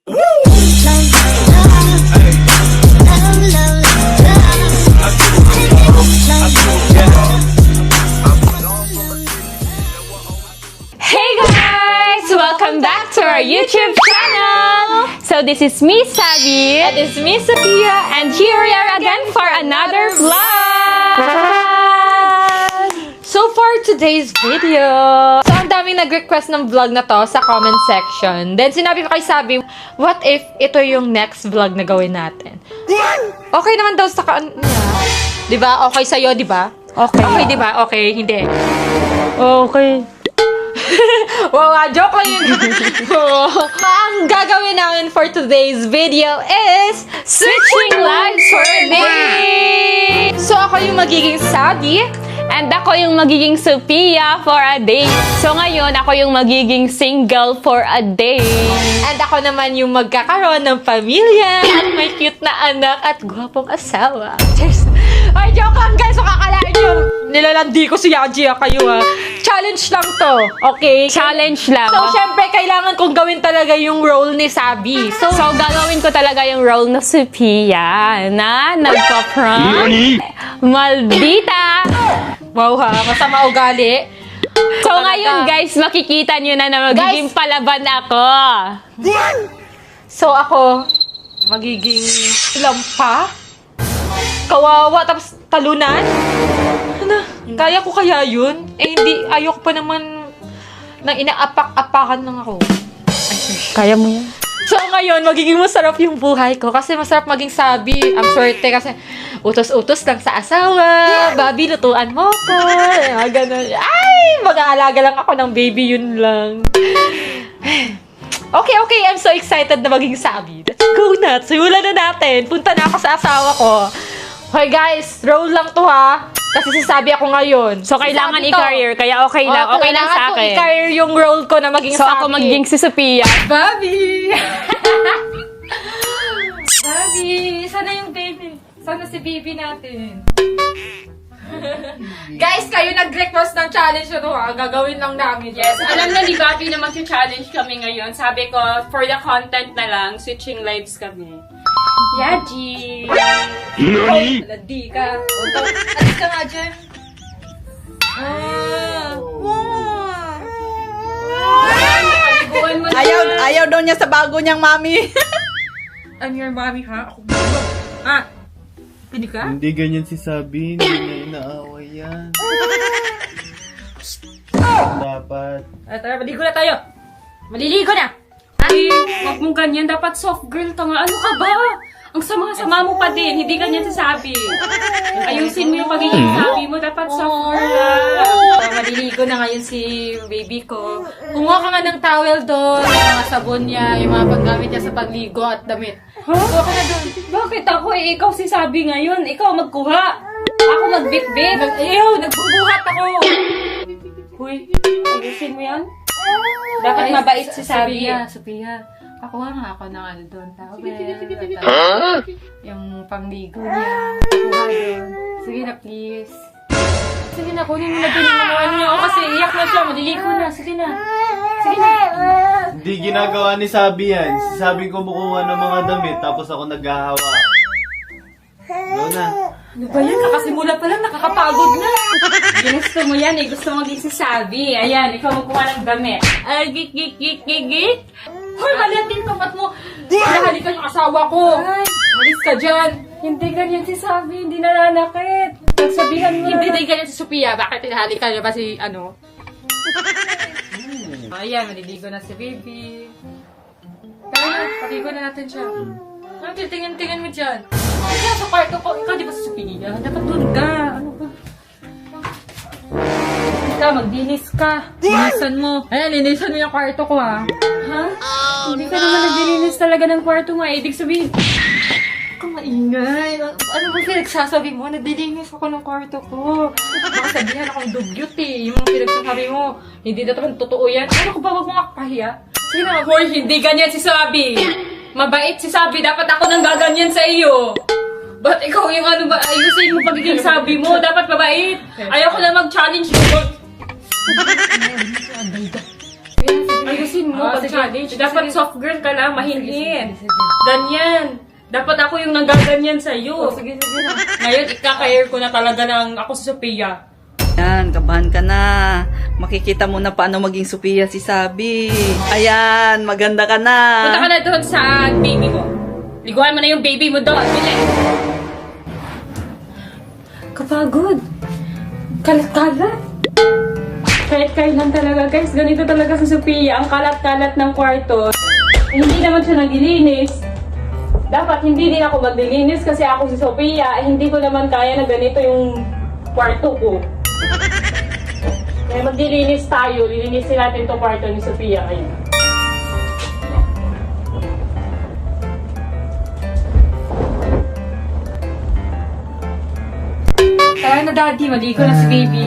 Hey guys! Welcome back to our YouTube channel! So this is me, Sabi. And it's me, Sophia. And here we are again for another vlog! So for today's video, so ang daming nag-request ng vlog na to sa comment section. Then sinabi ko kay Sabi, what if ito yung next vlog na gawin natin? Okay naman daw sa niya. Diba? Okay sa'yo, diba? Okay. Okay, diba? Okay, hindi. Okay. Wow, joke lang yun. Ang gagawin namin for today's video is Switching lives for a day! So ako yung magiging Sabi. And ako yung magiging Sophia for a day. So ngayon, ako yung magiging single for a day. And ako naman yung magkakaroon ng pamilya at may cute na anak at gwapong asawa. Cheers! Ay, joke lang guys! So kakalain nyo, nilalandi ko si Yaji kayo ha. Challenge lang to, okay? Challenge lang. So, syempre, kailangan kong gawin talaga yung role ni Sabi. So, gagawin ko talaga yung role na Sophia na nagpa-prank maldita. Wow ha, masama ugali. So, ngayon guys, makikita nyo na magiging palaban ako. So, ako, magiging lampa, kawawa, tapos talunan. Ano? Kaya ko kaya yun? Eh, hindi, ayoko pa naman nang inaapak-apakan lang ako. Kaya mo yan. So, ngayon, magiging masarap yung buhay ko kasi masarap maging Sabi. Ang swerte kasi utos-utos lang sa asawa. Babi, lutuan mo ko. Mga ganun. Ay, mag-aalaga lang ako ng baby, yun lang. Okay, I'm so excited na maging Sabi. Let's go na. Simulan na natin. Punta na ako sa asawa ko. Okay guys, roll lang to ha. Kasi sasabi ako ngayon. So, kailangan Sabi to. i-career. Kaya okay lang. Okay lang sa Kailangan ko akin. i-career yung role ko na maging So, Sabi. ako magiging si Sophia. Bobby! Bobby! Sana yung baby. Sana si baby natin. Guys, kayo nag-request ng challenge na to ha. Gagawin lang namin. Yes, alam na ni Bobby na mag-challenge kami ngayon. Sabi ko, for the content na lang, switching lives kami. Yaji! Oy, ladi ka. Alis ka nga dyan. Paliguan mo na. Ayaw daw niya sa bago niyang mami. I'm your mommy ha. Ako ba? Ha? Pwede ka? Hindi ganyan si Sabi, hindi niya inaaway yan. Dapat. Tara, maligo na tayo. Maliligo na. Ay, wag mong ganyan. Dapat soft girl to nga. Ano ka ba? Ang sama-sama mo pa din. Hindi ganyan sasabi. Ayusin mo yung pagiging sabi mo. Dapat soft girl lang. Maliligo na ngayon si baby ko. Kumuha ka nga ng towel doon, yung mga sabon niya, yung mga paggamit niya sa pagligo at damit. Kumuha ka na doon. Bakit ako eh? Ikaw si Sabi ngayon. Ikaw magkuha. Ako magbitbit. Ew, nagbubuhat ako. Huy, ayusin mo yan. Dapat mabait si Sabi. Sophia. Pakuha nga ako ng ano doon, towel. Yung pangligo niya. Pakuha doon. Sige na, please. Sige na, kunin mo na din yung ano niya. O kasi iyak na siya, maliligo na. Sige na. Sige na. Hindi ginagawa ni Sabi yan. Si Sabi kumukuha ng mga damit, tapos ako naghahawa. Go na. Ano ba yan? Kakasimula pa lang, nakakapagod na. Ginusto mo yan eh. Gusto mo maging si Sabi. Ayan, ikaw magkuha ng damit. Ay, gik. Hoy, mali din tapat mo. Nahalikan yung asawa ko. Malis ka dyan. Hindi ganyan si Sabi. Hindi nananakit. Nagsabihan mo Hindi na. din ganyan si Sophia. Bakit tinahalikan niya ba si ano? Ayan, maliligo na si baby. Tara na, patigo na natin siya. Ano, titingin-tingin mo dyan. Ikaw sa kwarto ko. Ikaw di ba si Sophia? Dapat doon ka. Ano ba? Ikaw, magdinis ka. Linisan mo. Ayan, linisan mo yung kwarto ko ha. Ha? Hindi ka naman naglilinis talaga ng kwarto nga. Ibig sabihin, Kung maingay. Ano ba pinagsasabi mo? Naglilinis ako ng kwarto ko. Baka sabihan akong dugyot eh. Yung mga pinagsasabi mo. Hindi na naman totoo yan. Ano ko ba? Huwag mo kapahiya. Sige na, hoy, hindi ganyan si Sabi. Mabait si Sabi. Dapat ako nang gaganyan sa iyo. Ba't ikaw yung ano ba? Ayusin mo pagiging Sabi mo. Dapat mabait. Ayaw ko na mag-challenge mo. Sige, Ayusin mo Ah, pag-challenge. sige. Dapat Sige. soft girl ka lang, mahinhin. Sige, sige. Ganyan. Dapat ako yung nagaganyan sa'yo. Sige, sige na. Ngayon, ikaka-air ko na talaga ng ako si Sophia. Yan, kabahan ka na. Makikita mo na paano maging Sophia si Sabi. Ayan, maganda ka na. Punta ka na doon sa baby mo. Liguan mo na yung baby mo doon. Bili. Kapagod. Kalat-kalat. Kahit kailan talaga, guys. Ganito talaga si Sophia. Ang kalat-kalat ng kwarto. Hindi naman siya naglilinis. Dapat hindi din ako maglilinis kasi ako si Sophia. Hindi ko naman kaya na ganito yung kwarto ko. Kaya maglilinis tayo. Lilinisin natin itong kwarto ni Sophia ngayon. Tara na, Daddy. Maligo na si baby.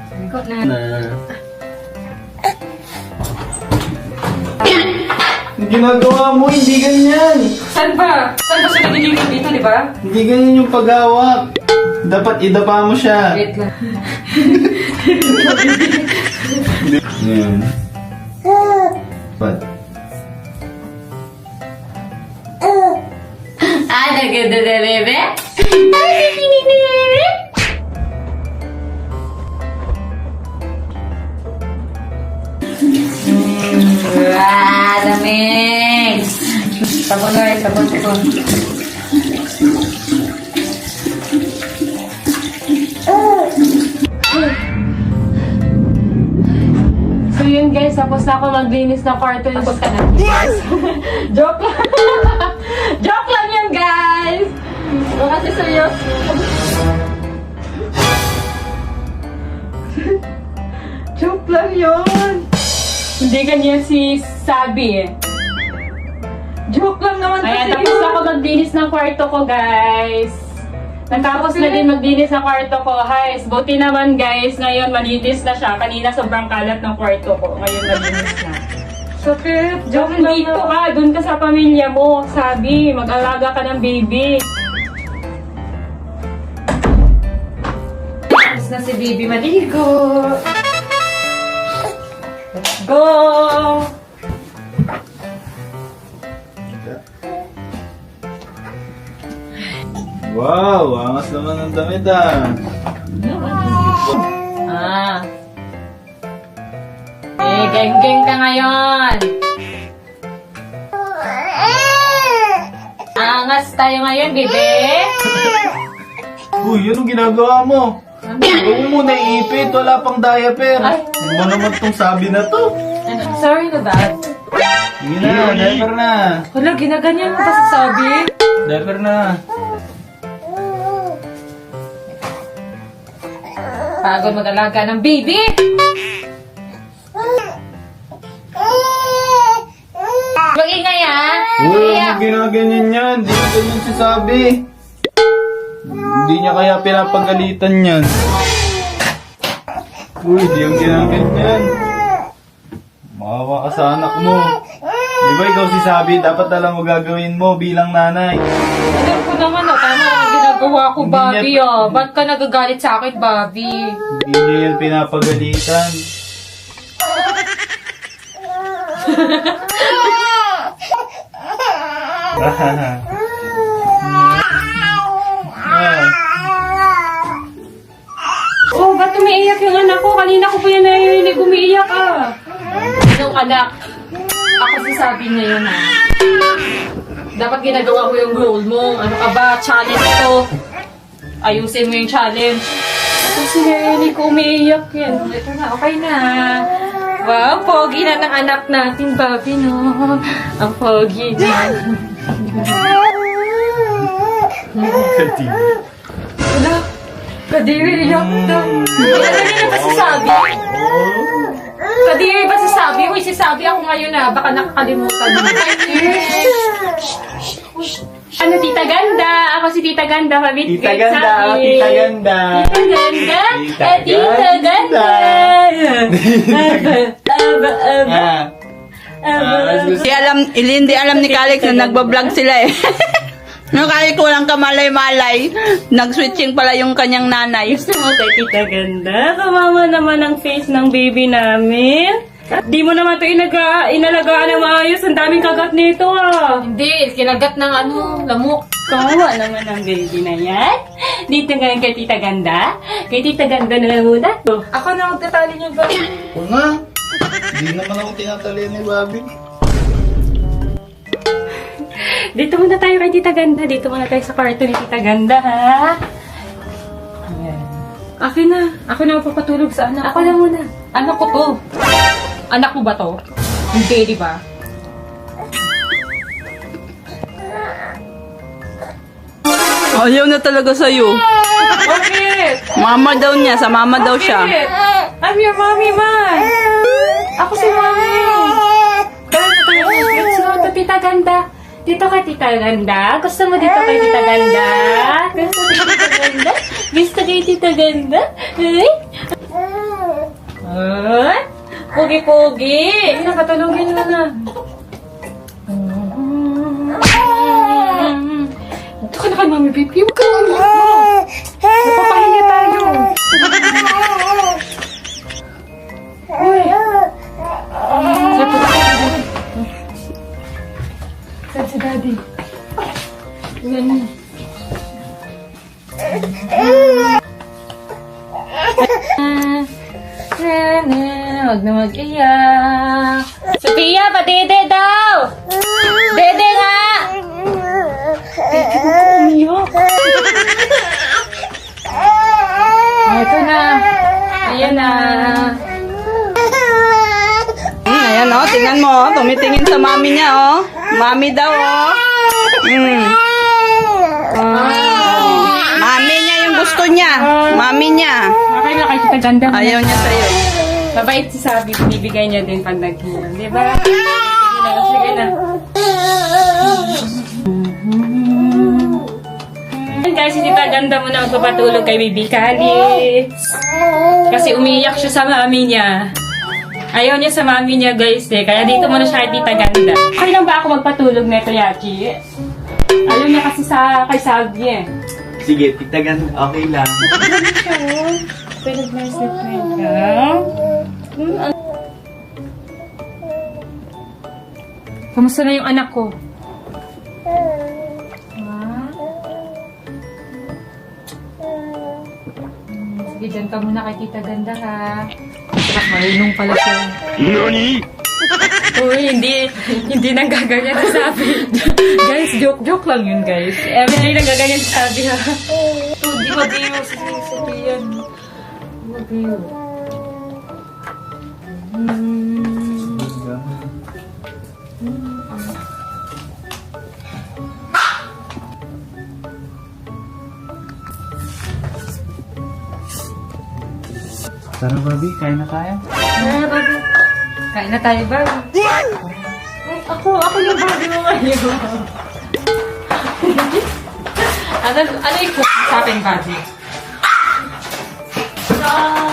Maligo na. Yung ginagawa mo, hindi ganyan. Saan ba? Saan ba siya naliligo dito, di ba? Hindi ganyan yung paghawak. Dapat idapa mo siya. Wait lang. Yan. But, Naganda na, bebe? Lamig! Sabon na, sabon. So yun guys, tapos na ako maglinis ng kwarto. Tapos ka na. Joke lang. Joke lang yan guys. Baka si seryoso. Joke lang yun. Hindi ganyan si Sabi eh. Joke lang naman kasi. Ayan, tapos na ako maglinis ng kwarto ko guys. Natapos na din maglinis ng kwarto ko. Guys, buti naman guys, ngayon malinis na siya. Kanina sobrang kalat ng kwarto ko. Ngayon malinis na. Sakit. Joke dito ka, dun ka sa pamilya mo. Sabi, mag-alaga ka ng baby. Tapos na si baby maligo. Let's go! wow, angas naman ng damit ah. Geng-geng ka ngayon. Angas tayo ngayon, bebe. Uy, anong ginagawa mo? Huwag mo muna iipit, wala pang diaper. Ay. Ano ba naman tong sabi na to? Sorry na, Dad. Sige na, diaper na. Wala, ginaganyan mo pa sa sabi. Diaper na. Pagod mag-alaga ng baby. Mag-ingay, ha? Uy, huwag ginaganyan yan. Di na ganyan si Sabi. Hindi niya kaya pinapagalitan yan. Uy, di yung ginaganyan. Makawa ka sa anak mo. Di ba ikaw si Sabi, dapat alam mo gagawin mo bilang nanay. Alam ko naman, tama ang ginagawa ko, Hindi Bobby, niya- Ba't ka nagagalit sa akin, Bobby? Hindi niya yan pinapagalitan. Ah. Oh, ba't umiiyak yung anak ko? Kanina ko pa yan narinig umiiyak ah. Anong anak? Ako si Sabi ngayon, ha? Dapat ginagawa mo yung role mo. Ano ka ba? Challenge to. Ayusin mo yung challenge. Kasi narinig ko umiiyak yan. Ito na, okay na. Wow, pogi na ng anak natin, Bobby, no? Ang pogi niya. Wala. Kadiri, iyak daw. Kadiri ba si Sabi? Kadiri ba si Sabi? Uy, si Sabi ako ngayon, ha? Baka nakakalimutan mo. Ano, Tita Ganda? Ako si Tita Ganda, pabit Tita Ganda, Tita Ganda. Tita Ganda? Tita Tita Ganda. Ganda. Ah. Hindi alam ni Kalik na nagbablog sila eh. No, Kalik walang kamalay-malay. Nag-switching pala yung kanyang nanay. Gusto mo kay Tita Ganda? Kawawa naman ang face ng baby namin. Di mo naman ito inalagaan ng maayos. Ang daming kagat nito ah. Hindi, kinagat ng lamok. Kawawa naman ang baby na yan. Dito nga kay Tita Ganda. Kay Tita Ganda na lang muna. Ako na magtatali niyo ba? Oo nga. Hindi naman ako tinatali ni Bobby. Dito muna tayo kay Tita Ganda. Dito muna tayo sa kwarto ni Tita Ganda, ha? Ayan. Akin na. Ako na magpapatulog sa anak Ako na muna. Anak ko to. Anak mo ba to? Hindi, di ba? Ayaw na talaga sa'yo. Bakit? Mama daw niya, sa mama daw siya. Bakit? I'm your mommy, man. Ako si mommy. Tara na tayo. Let's go to Tita Ganda. Dito kay Tita Ganda. Gusto mo dito kay Tita Ganda? Gusto kay Tita Ganda? Gusto kay Tita Ganda? Ay? Ay? Pugi-pugi. Nakatulogin mo na. Dito ka na kay Mami Baby. Huwag ka na umiyak mo. Napapahinga tayo. Uy. Saan si Daddy? Yan. Huwag na mag-iyak. Sophia, padede daw! Dede nga! Umiyak. Ito na. Ayan na. Ayan o, tingnan mo, oh. Tumitingin sa mami niya, oh. Mami daw, oh. Mami niya yung gusto niya. Mami niya. Okay na kay Tita Ganda. Ayaw niya sa'yo. Mabait si Sabi. Binibigay niya din pag naghilang. Diba? Sige na. Sige na. Guys, si Tita Ganda muna magpapatulog kay Baby Calix. Kasi umiiyak siya sa mami niya. Ayaw niya sa mami niya, guys, eh. Kaya dito muna siya kay Tita Ganda. Okay lang ba ako magpatulog neto, Yaki? Ayaw niya kasi kay Sabi, eh. Sige, Tita Ganda, okay lang. Pero nice na ka. Kamusta na yung anak ko? Sige, dyan ka muna kay Tita Ganda, ha? Sarap, marunong pala siya. Uy, hindi nang gaganyan si Sabi. Guys, joke lang yun, guys. Everyday nang gaganyan si Sabi, ha? Di ba biyo? Sabi yan. Di ba biyo? Tara, Bobby, kain na tayo. Kain na tayo, ba? Ako yung Bobby mo ngayon. Ano yung cook sa akin, Bobby?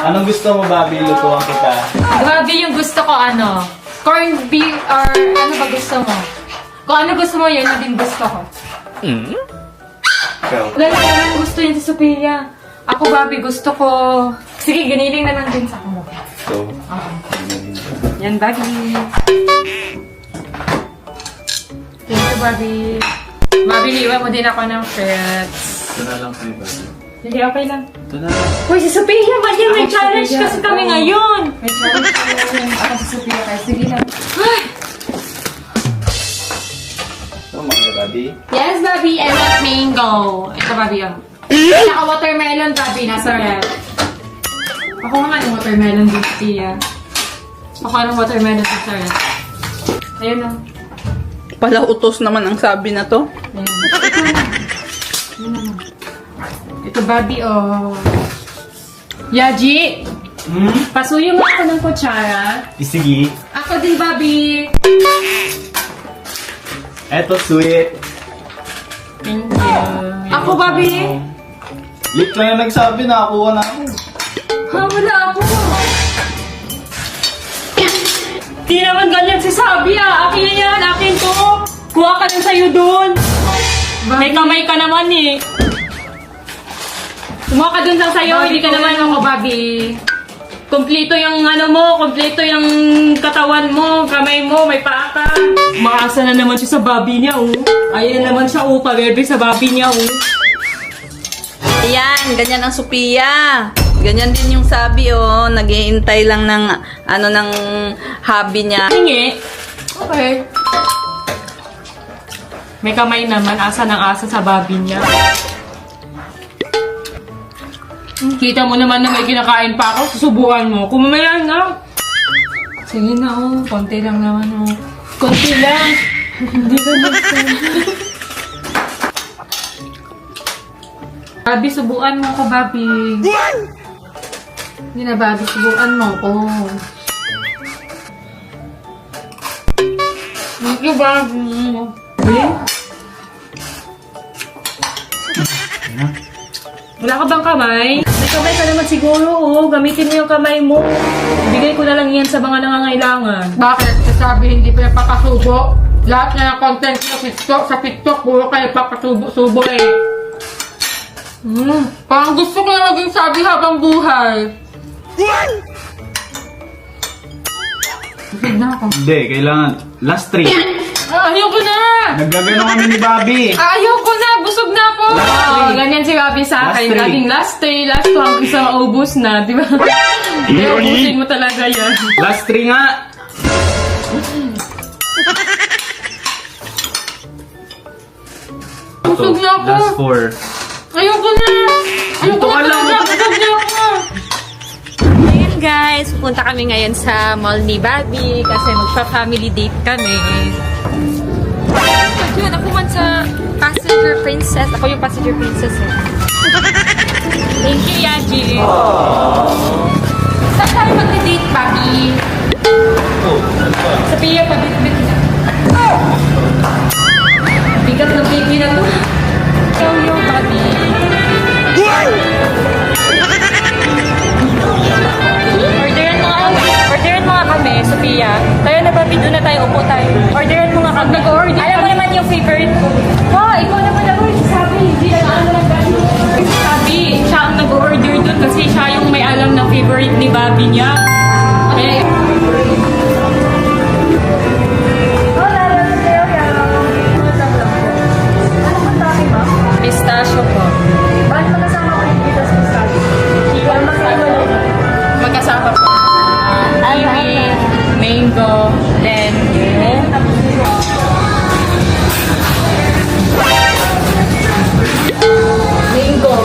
Anong gusto mo, Bobby? Lutuan kita. Bobby, yung gusto ko, corned beef or ano ba gusto mo? Kung ano gusto mo, yun din gusto ko. Ikaw. Wala lang gusto yun si Sophia. Ako, Bobby, gusto ko... Sige, giniling na lang din sa ako. So, Yan, Bobby. Thank you, Bobby. Bobby, liwan mo din ako ng fruits. ito na lang kayo, Bobby. Sige, okay lang. Ito na lang. Uy, si Sophia, ba't yan? May challenge kasi kami ngayon. May challenge ako ngayon. Ako si Sophia kaya. Sige lang. Ay! Ito, mga Bobby. Yes, Bobby. I want mango. Ito, Bobby, yun. Saka watermelon, Bobby. Nasa red. Ako nga ng watermelon din, Sophia. Ako ng watermelon sa red. Ayun na. Pala utos naman ang sabi na to. Ayan. Ito, Bobby, oh. Yaji! Pasuyo mo ako ng kutsara. Sige. Ako din, Bobby! Eto, sweet. Thank you. Ako, Bobby! Late ka na nagsabi, nakakuha na ako. Ha, wala ako! Di naman ganyan si Sabi, ah. Akin na yan, akin to. Kuha ka din sa'yo doon. May kamay ka naman, eh. Kumuha ka dun lang sa'yo, hindi ka naman ako, Bobby. Kumpleto yung ano mo, kumpleto yung katawan mo, kamay mo, may paa ka. Maasa na naman siya sa Bobby niya, oh. Ayan na naman siya, oh, pabebe sa Bobby niya, oh. Ayan, ganyan ang Sophia. Ganyan din yung Sabi, oh. Naghihintay lang ng, ng hobby niya. Hingi. Okay. May kamay naman, asa ng asa sa Bobby niya. Kita mo naman na may kinakain pa ako, susubukan mo. Kumamaya na. Sige na, oh. Konti lang naman, oh. Konti lang. Hindi ka magsabi. Bobby, subukan mo ko, Bobby. Hindi na, Bobby, subukan mo ko. Thank you, Bobby. Wala ka bang kamay? May kamay ka naman siguro, oh. Gamitin mo yung kamay mo. Bigay ko na lang yan sa mga nangangailangan. Bakit? Sasabi hindi pa napakasubo? Lahat na ng content sa TikTok, puro kayo papasubo-subo eh. Parang gusto ko na maging Sabi habang buhay. Busog na ako. Hindi, kailangan. Last 3. Ayoko na! Naggagano kami ni Bobby. Ayoko na! Busog na ako! Oh, ganyan si Bobby sa akin. Last 3. Laging last 3, last 2, hanggang sa maubos na, di ba? Kaya ubusin mo talaga yan. Last 3 nga. Busog na ako! Last 4. Ayoko na! Ayoko Ito ka na lang. talaga! Busog na ako! Ayan guys, pupunta kami ngayon sa mall ni Bobby kasi magpa-family date kami. Yun, ako man sa passenger princess. Ako yung passenger princess eh. Thank you, Yaji. Saan tayo mag-date, Bobby? Sa Pia, pabit-bit na. Bigat ng baby na to. Ikaw yung Bobby. Orderan mo nga kami, Sophia. Tayo na Bobby, doon na tayo, upo tayo. Orderan mo nga kami. Nag-order. Alam mo naman yung favorite ko. Wow, ikaw naman ako, sabi, hindi na ano lang Bobby. Sabi, siya ang nag-order doon kasi siya yung may alam na favorite ni Bobby niya. Eh, pistachio po. Bakit magkasama ko yung dito sa pistachio? Magkasama po. Kiwi, mango, then mango.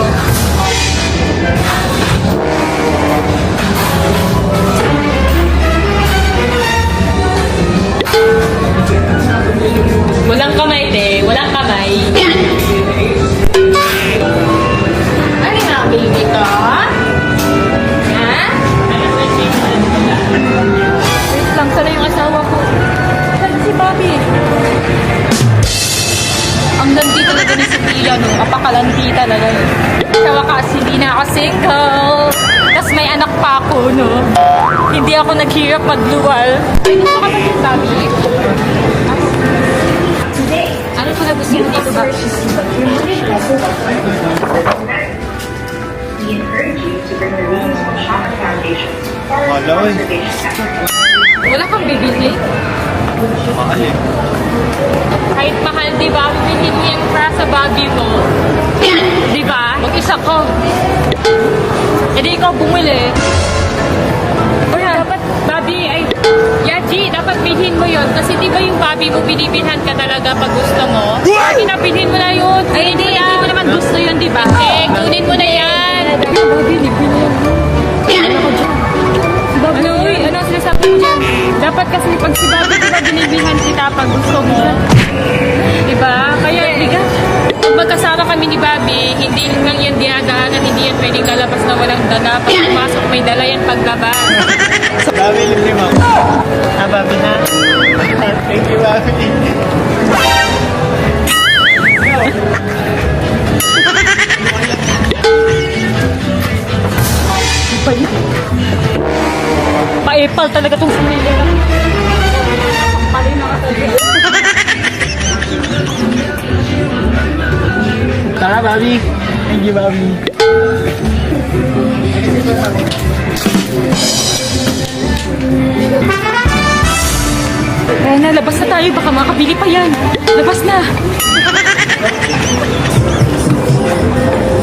Walang kamay, te. Walang kamay. Ano nga, baby ko? Ha? Wait lang, sana yung asawa ko. Saan si Bobby? Ang landi talaga ni Sophia, no? Apakalandi talaga. Sa wakas, hindi na ako single. Tapos may anak pa ako, no? Hindi ako naghirap magluwal. Ay, gusto ka ba yung Bobby? Ano ko na gusto mo dito, Bobby? We encourage you to bring the readings from Shopper Foundation or Wala eh. reservation center. Wala kang bibili? Mahal eh. Kahit mahal, di ba? Bibilhin mo yung para sa Bobby mo. Di ba? Mag-isa ko. E di ikaw bumili. Dapat, Bobby, ay... Yaji, dapat bilhin mo yun. Kasi di ba yung Bobby mo, binibilhan ka talaga pag gusto mo? Sige na, bilhin mo na yun. Ay, hindi mo naman gusto yun, di ba? Eh, kunin mo na yan. Bobby, libre na yan. Ano ko dyan? Ano, uy, ano sinasabi mo dyan? Dapat kasi pag si Bobby, di ba binibilhan kita pag gusto mo? Di ba? Kaya, bigat. Pag magkasama kami ni Bobby, hindi lang yan dinadaanan, hindi yan pwedeng lalabas na walang dala. Pag pumasok, may dala yan paglabas. Bobby, libre mo. Bobby na. Thank you, Bobby. Pa-epal talaga tong sinila. Pali na ka talaga. Tara, Bobby. Thank you, Bobby. Kaya na, labas na tayo. Baka makabili pa yan. Labas na.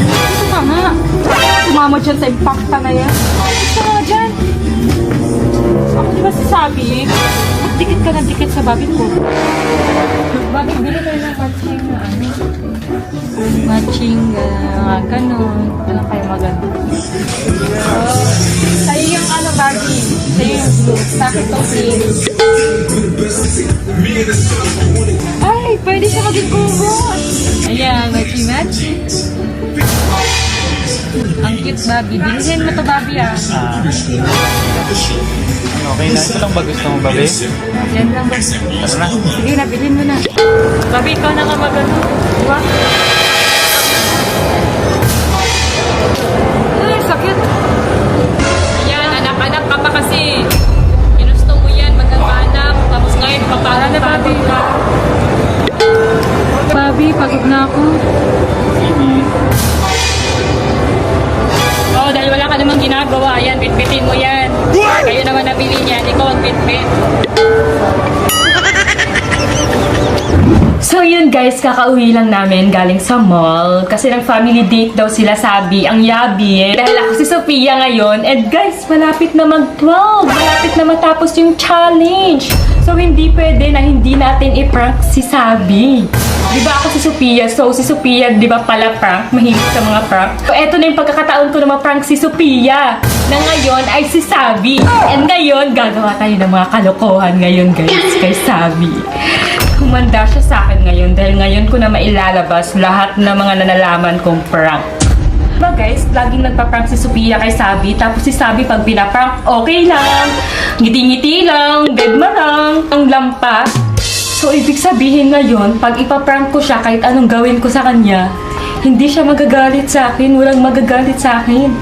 Ito ka nga. Sumama dyan sa impacta na yan. Ito nga dyan. Ako di ba sasabi? Dikit ka na dikit sa babit ko. Babit, bili tayo ng matching na ano. Matching, ganun. Ano kayo maganda? Sa'yo yung ano, Barbie. Sa'yo yung blue. Sa akin itong pink. Ay, pwede siya maging kumot. Ayan, matching-matching. Ang cute, Barbie. Bilhin mo to, Barbie, ah. Okay na. Ito lang ba gusto mo, babe? Yan lang ba? Tara na. Sige na, bilhin mo na. Barbie, ikaw na ka magano. Diba? Ay, sakit. Ayan, anak-anak ka pa kasi. Ginusto mo yan, magkakanak. Tapos ngayon, papara na, Barbie. Barbie, pagod na ako. Oh, dahil wala ka namang ginagawa. Yan, bitbitin mo yan. Kayo naman nabili niyan. Ikaw ang bitbit. So yun guys, kakauwi lang namin galing sa mall. Kasi ng family date daw sila, sabi, ang yabi. Dahil ako si Sophia ngayon. And guys, malapit na mag-12. Malapit na matapos yung challenge. So hindi pwede na hindi natin i-prank si Sabi. Diba ako si Sophia? So si Sophia, diba pala prank? Mahilig sa mga prank. So eto na yung pagkakataon ko na ma-prank si Sophia. Na ngayon ay si Sabi. And ngayon, gagawa tayo ng mga kalokohan ngayon guys kay Sabi. Humanda siya sa akin ngayon dahil ngayon ko na mailalabas lahat ng mga nanalaman kong prank. Diba guys, laging nagpa-prank si Sophia kay Sabi. Tapos si Sabi pag pinaprank, okay lang. Ngiti-ngiti lang, bedma lang, ang lampas. So, ibig sabihin ngayon, pag ipaprank ko siya, kahit anong gawin ko sa kanya, hindi siya magagalit sa akin, walang magagalit sa akin.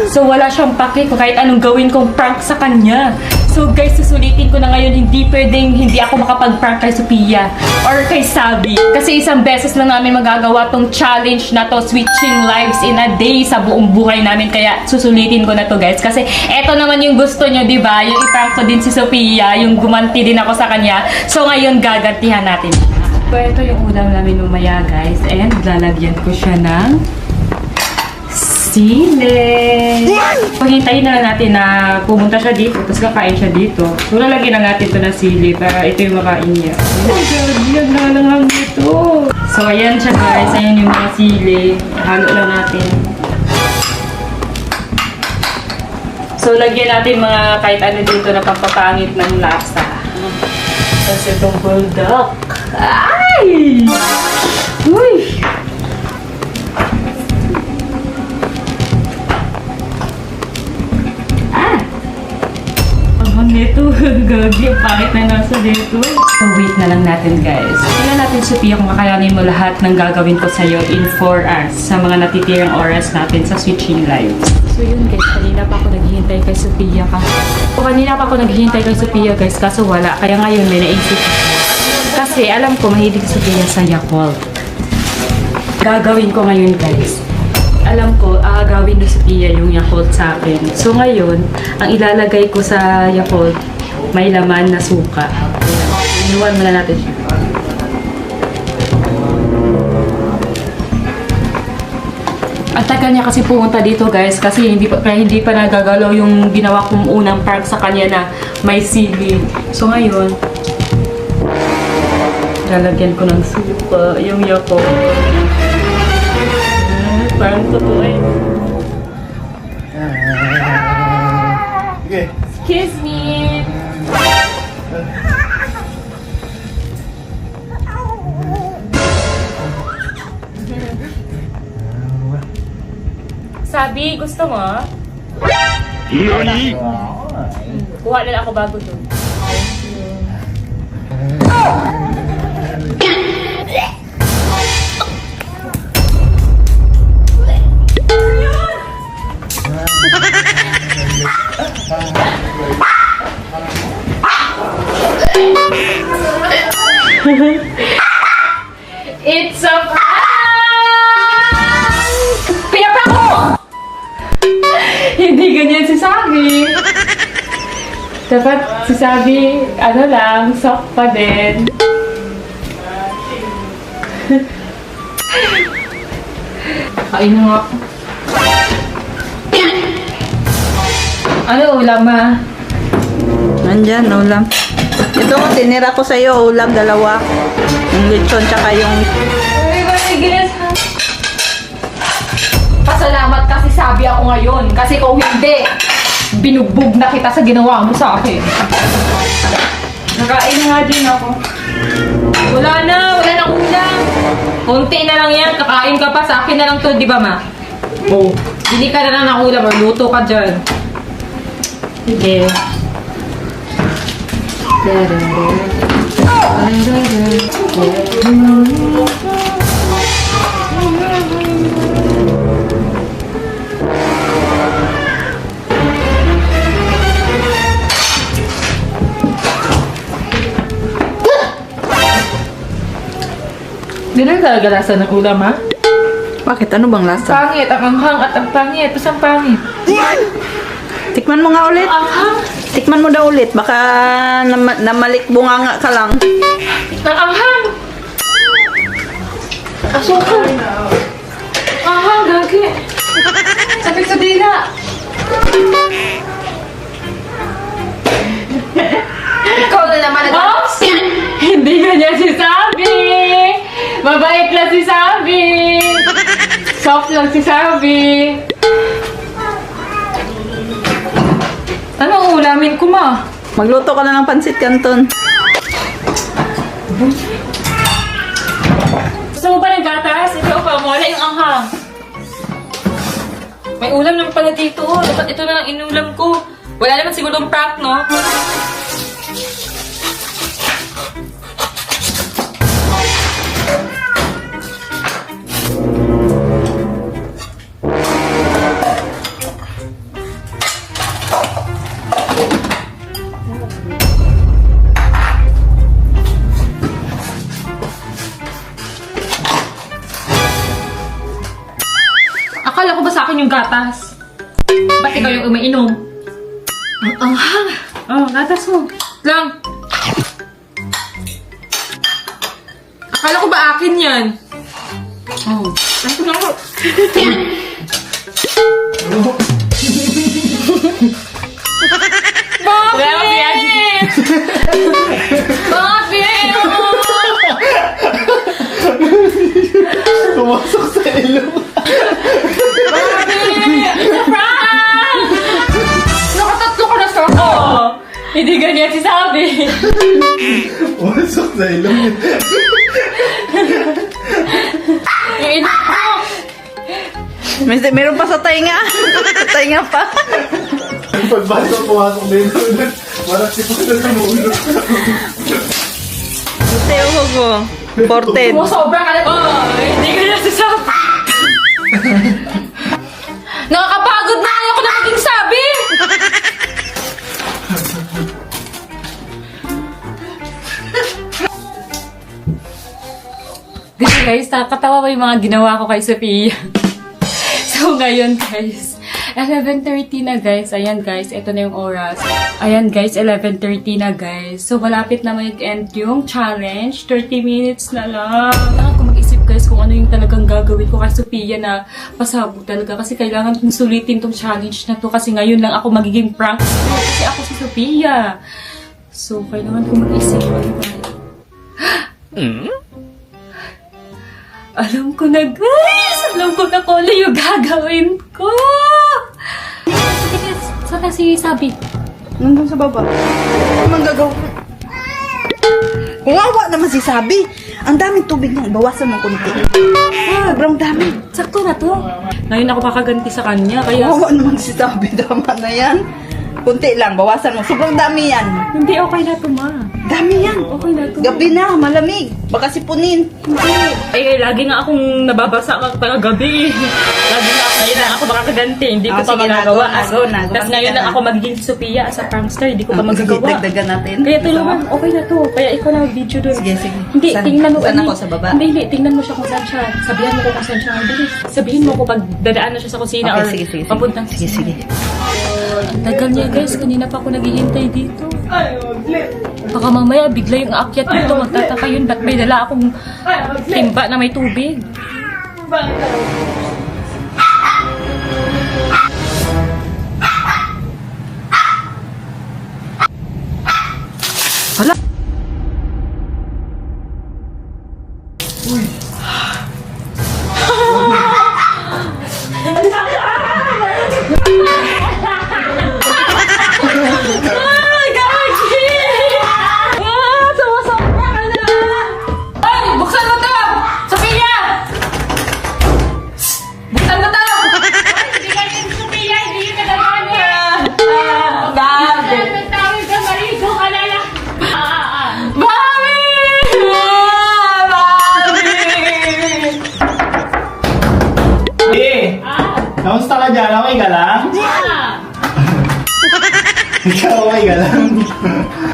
So, wala siyang pake kung kahit anong gawin kong prank sa kanya. So, guys, susulitin ko na ngayon, hindi pwedeng hindi ako makapag-prank kay Sophia or kay Sabi. Kasi isang beses lang namin magagawa tong challenge na to, switching lives in a day sa buong buhay namin. Kaya, susulitin ko na to, guys. Kasi, eto naman yung gusto nyo, di ba? Yung iprank ko din si Sophia, yung gumanti din ako sa kanya. So, ngayon, gagantihan natin siya. So, ito yung ulam namin umaya, guys. And, lalagyan ko siya ng sili. Paghintayin na lang natin na pumunta siya dito, tapos kakain siya dito. So, lalagyan na natin ito ng sili para ito yung makain niya. Oh my God, yan na lang dito. So, ayan siya, guys. Ayan yung mga sili. Halo lang natin. So, lagyan natin mga kahit ano dito na pampapangit ng lasa. Tapos itong bulldog. Ay! Uy! Ah! Ang nito. Gagi. Pangit na nasa dito. So, wait na lang natin, guys. Tingnan natin, Sophia, kung kakayanin mo lahat ng gagawin ko sa'yo in 4 hours sa mga natitirang oras natin sa switching lives. So yun guys, kanina pa ako naghihintay kay Sophia kanina pa ako naghihintay kay Sophia guys, kaso wala. Kaya ngayon may naisip ako. Kasi alam ko mahilig si Sophia sa Yakult. Gagawin ko ngayon guys. Alam ko, aagawin ni Sophia yung Yakult sa akin. So ngayon, ang ilalagay ko sa Yakult, may laman na suka. Inuwan muna natin siya. At tagal niya kasi pumunta dito guys kasi hindi pa nagagalaw yung ginawa kong unang prank sa kanya na may sili. So ngayon, lalagyan ko ng suka yung Yakult. Parang totoo eh. Okay. Excuse me! Sabi, gusto mo? Nani? Kuha na lang ako bago doon. It's a prank! Pinaprank ko! Hindi ganyan si Sabi. Dapat si Sabi, ano lang, soft pa din. Kain na nga ako. Ano ulam, ma? Nandyan, ulam. Ito, tinira ko sa'yo, ulam, dalawa. Yung lechon, tsaka yung... Uy, matigis. Pasalamat kasi sabi ako ngayon. Kasi kung hindi, binugbog na kita sa ginawa mo sa akin. Nakain na nga din ako. Wala na ulam. Kunti na lang yan, kakain ka pa. Sa akin na lang to, di ba ma? Oo. Bili ka na lang ng ulam or luto ka dyan. Sige. Hindi na talaga lasa ng ulam, ha? Bakit? Ano bang lasa? Pangit, ang anghang at ang pangit. Basta ang pangit. Tikman mo nga ulit. Anghang? Tikman mo daw ulit. Baka namalikbunganga ka lang. Ang anghang! Asukal! Anghang, gagi! Sakit sa dila! Ikaw na naman Oops! Hindi ganyan si Sabi! Mabait lang si Sabi! Soft lang si Sabi! Anong ulamin ko, ma? Magluto ka na ng pansit canton. Gusto mo ba ng gatas? Ito pa, wala yung anghang. May ulam naman pala dito. Dapat ito na lang inulam ko. Wala naman siguro yung prank, no? Akala ko ba sa akin yung gatas? Ba't ikaw yung umiinom? Ang anghang. Oh, gatas mo. Lang. Akala ko ba akin yan? Oh. Ito na ako. Bakit? Bakit? Pumasok sa ilong. Nakatatlo ka na sa ako. Oo. Hindi ganyan si Sabi. Pumasok sa ilong. Yung ina ko. Meron pa sa tainga. Sa tainga pa. Pagbasa pumasok din ulit. Parang sipon na sa ulo. Ito yung hugo. Ported. Sobra ka na. Hindi ganyan si Sabi. Nakakapagod na. Ayoko na maging sabi. Dito guys, nakakatawa ba yung mga ginawa ko kay Sophia? So ngayon guys, 11:30 na guys. Ayan guys, ito na yung oras. Ayan guys, 11:30 na guys. So malapit na mag-end yung challenge. 30 minutes na lang. Kailangan ko mag-isip guys kung ano yung talagang gagawin ko kay Sophia na pasabog talaga. Kasi kailangan kong sulitin tong challenge na to. Kasi ngayon lang ako magiging prank. Kasi ako si Sophia. So kailangan ko mag-isip. Alam ko na guys! Alam ko na kung ano yung gagawin ko! Saan si Sabi? Nandun sa baba. Ano man gagawin? Kawawa naman si Sabi. Ang daming tubig niya. Bawasan ng konti. Sobrang dami. Sakto na to. Ngayon ako kakaganti sa kanya, kaya Kawawa naman si Sabi. Tama na yan. Kunti lang. Bawasan mo. Sobrang dami yan. hindi okay na to, ma. Dami yan. Okay na to. Gabi na, malamig. Baka sipunin. Eh, lagi nga akong nababasa kagabi. Lagi nga ako, ngayon na ako makakaganti. Hindi ko Oh, pa sige, magagawa. na. Tapos ngayon lang ako magiging Sophia sa prankster. Hindi ko pa Sige, magagawa. dagdagan natin. Kaya tulungan, okay na to. Kaya ikaw na video doon. Sige, sige. Hindi, tingnan mo. Saan hindi. ako? Sa baba? Hindi, tingnan mo siya kung saan siya. Sabihan mo kung saan siya. Bilis. Sabihin mo kung pag dadaan na siya sa kusina Okay, or sige. papuntang Sige, sige. Tagal niya guys, kanina pa ako naghihintay dito. Baka mamaya bigla yung aakyat dito, magtataka yun, ba't may dala akong timba na may tubig? Hala. Ah, gagi! Ah, sumasobra ka na! Ay, buksan mo to! Sophia! Buksan mo to! Hindi ka yung Sophia, hindi yung nagagana! Babi! Tawag ka, marigo ka na lang! Babi! Babi! Eh! Kamusta ka dyan? Okay ka lang? Ikaw okay ka lang?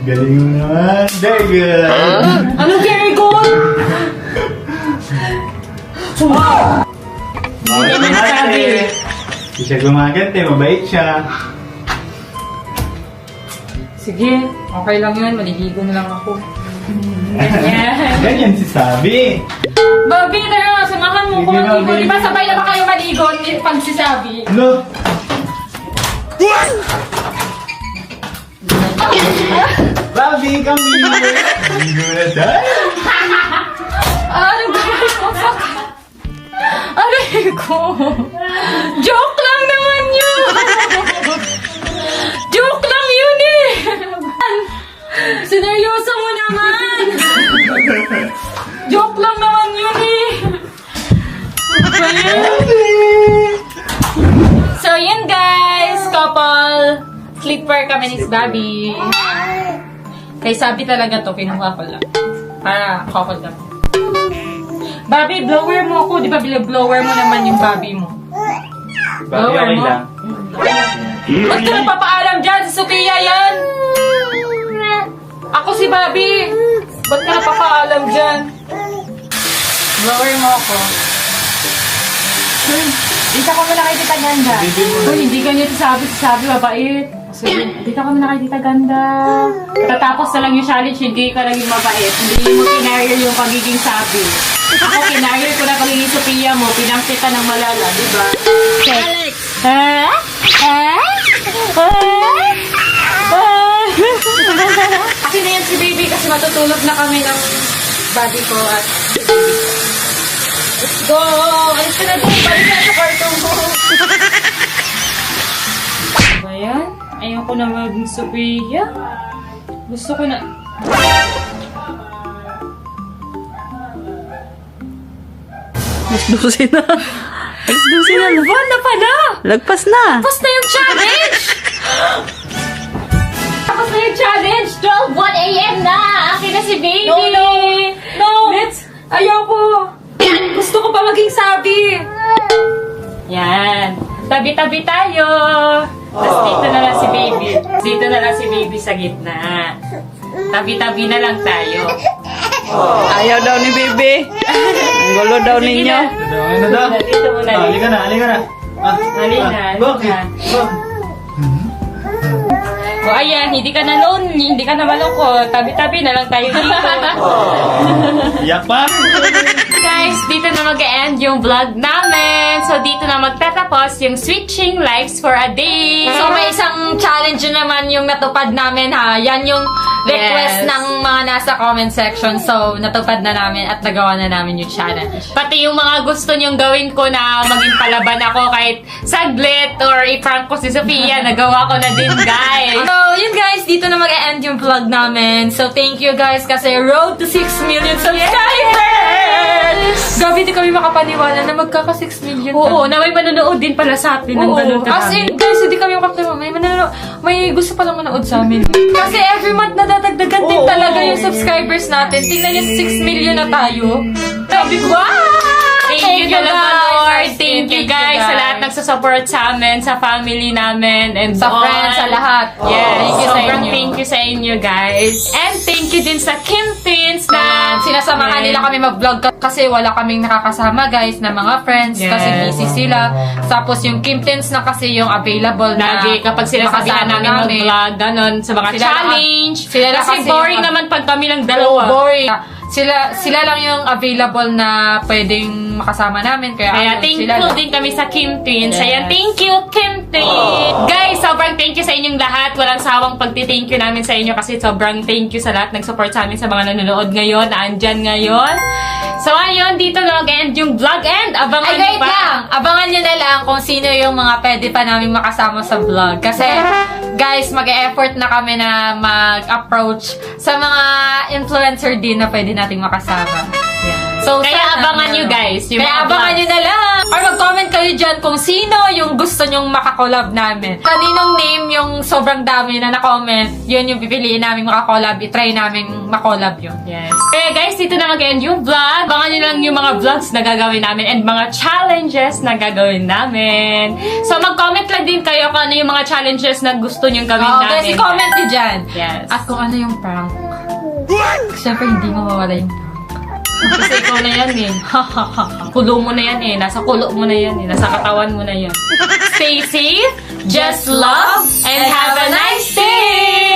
Galing mo naman. Very good. Ano very good? Hindi naman sabi. Hindi siya gumagante. Mabait siya. Sige, okay lang yun. Maliligo na lang ako. Ganyan. Ganyan si Sabi. Babi, tara, samahan mo ko Sige, maligo. Babi. Di ba sabay na ba kayo maligo pag sisabi? No! Bobby, come here! Ligo na tayo! Ano gawin ko? Aray ko. Joke lang naman yun. Joke lang yun eh. Sineryoso mo naman. Joke lang naman yun eh. So yun guys, couple sleeper kami ni Bobby. Kay Sabi talaga to, kinuha ko lang. Para couple kami. Bobby, blower mo ako. Di ba blower mo naman yung Bobby mo? Bobby, okay mo? lang. Ba't ka nagpapaalam dyan? Si Sophia yan! Ako si Bobby! Ba't ka nagpapaalam dyan? Blower mo ako. Dito ko muna kay Tita Ganda. Uy, hindi ganyan sabi mabait. Dito ko muna kay Tita Ganda. Tatapos na lang yung challenge, hindi ka naging mabait. Hindi mo kinarrier yung pagiging Sabi. Ako kinarrier ko na pagiging Sophia mo, pinangkita ng malala, di ba? Alex! Kasi na yan si baby kasi matutulog na kami ng body ko at let's go! Alis ka na doon! Balik na sa kwarto mo! Ba yan? Ayoko na maging Sophia. Gusto ko na... Alas 12 na. Alas 12 na. Buwan na pala! Lagpas na. Tapos na yung challenge! Tapos na yung challenge! 12:01 a.m. na! Akin na si baby! No! Ayoko! Gusto ko pa maging Sabi! Yan! Tabi-tabi tayo! Tapos dito na lang si baby. Dito na lang si baby sa gitna. Tabi-tabi na lang tayo. Ayaw daw ni Bibi. Ang gulo daw Sige ninyo. na. Okay na daw? Dito muna. Halika na, halika na. Halika, Bakit? O ayan, hindi ka na lonely, hindi ka na malungkot. Tabi-tabi na lang tayo dito. Iyak pa? Guys, dito na mag-end yung vlog namin. So, dito na magtatapos yung switching lives for a day. So, may isang challenge naman yung natupad namin ha. Yan yung request Yes. ng mga nasa comment section. So, natupad na namin at nagawa na namin yung challenge. Pati yung mga gusto nyong gawin ko na maging palaban ako kahit saglit or i-prank ko si Sophia, nagawa ko na din, guys. So, yun guys, dito na mag-end yung vlog namin. So, thank you guys kasi road to 6 million subscribers! Gabi, di kami makapaniwala na magkaka 6 million. Oo, na may manonood din pala sa atin. Oo, As in, guys, hindi kami makapaniwala. May manonood may gusto palang manood sa amin. Kasi every month nadadagdagan din talaga yung subscribers natin. Tingnan niyo, 6 million na tayo. Sabi ko, Thank you talaga, Lord. Thank you, guys, sa lahat ng nagsusupport sa amin, sa family namin, and sa friends, sa lahat. Yes, Thank you sa sobrang inyo. thank you sa inyo, guys. And thank you din sa Kim Tins na Sinasamahan nila kami mag-vlog kasi wala kaming nakakasama, guys, na mga friends Yes. kasi busy sila. Tapos yung Kim Tins na kasi yung available na Lagi kapag sila sabihan makasama namin mag-vlog, ganon, sa mga Sila lang- challenge. sila lang Kasi kasi boring yung- naman pag kami lang dalawa. boring. Sila lang yung available na pwedeng makasama namin. Kaya Kaya ano, sila thankful lang. din kami sa Kim Tins. Yes. Ayan, thank you, Kim Tins. Guys, sobrang thank you sa inyong lahat. Walang sawang pagti-thank you namin sa inyo kasi sobrang thank you sa lahat nag-support sa amin, sa mga nanonood ngayon, na andyan ngayon. So, ayun, dito na mag-end yung vlog and abangan Ay, nyo wait pa. lang! Abangan nyo na lang kung sino yung mga pwede pa namin makasama sa vlog. Kasi, guys, mag-e-effort na kami na mag-approach sa mga influencer din na pwede nating makasama. Yan. So, Kaya sana abangan meron. nyo, guys, yung Kaya mga abangan vlogs. nyo na lang! Or mag-comment kayo dyan kung sino yung gusto nyong makakolab namin. Kaninong name yung sobrang dami na na-comment, yun yung pipiliin namin makakolab. I-try namin makolab yun. Yes. Kaya guys, dito na mag-end yung vlog. Abangan nyo lang yung mga vlogs na gagawin namin and mga challenges na gagawin namin. So, mag-comment lang din kayo kung ano yung mga challenges na gusto nyo gawin Oh, namin. guys, i-comment nyo dyan. Yes. At kung ano yung prank. Siyempre, hindi mawawala yung prank. Kasi ikaw na yan eh. Kulo mo na yan eh. Nasa kulo mo na yan eh. Nasa katawan mo na yan. Stay safe, just love, and have a nice day!